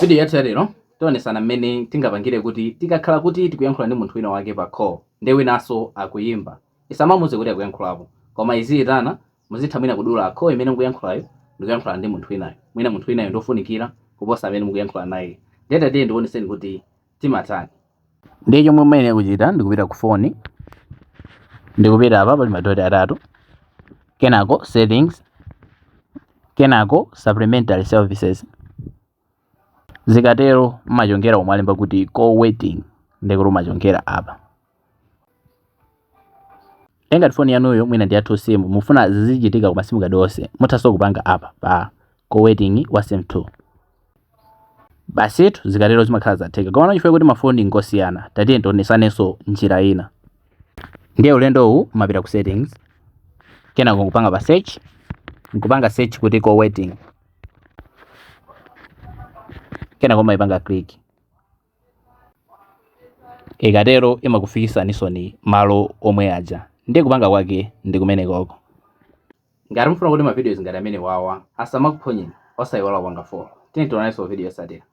Video yathu lero tionesana mmene tingapangire kuti tikakhala kuti tikuyankhula ndi munthu wina wake pa call ndi winanso akuyimba isamamuze kuti akuyankhulapo, koma iziyitana muzitha mwina kudula call imene mukuyankhulayo ndikuyankhula ndi munthu winayo, mwina munthu winayo ndofunikira kuposa amene mukuyankhula naye. Ndiye ndikuoneseni kuti timatani. Ndiye chomwe mmene kuchita ndikupita ku phone, ndikupita apa pali madoti atatu, kenako settings, kenako supplementary services. Zikatero mmachongera omwalemba kuti call waiting ndikuti machongera apa. Engati phone yanuyo mwina ndi yathu simu mufuna zizichitika kwa simu kadonse muthaso kupanga apa pa call waiting wa SIM2. Basitu zikatero zimakhala zatheka, koma chifukwa kuti mafoni ngosiyana tatiye tionesanenso njira ina. Ndiye ulendo uwu mapita ku settings, kenako kupanga pa search, nkupanga search kuti call waiting, kenako maipanga click. Ikatero imakufikisa ni malo omwe aja, ndiye kupanga kwake ndi kumene koko. Ngati mufuna kuti ma videos ngati amene wawa asamakuphonyeni osayiwala kupanga follow. Tiye tionanso video yotsatira.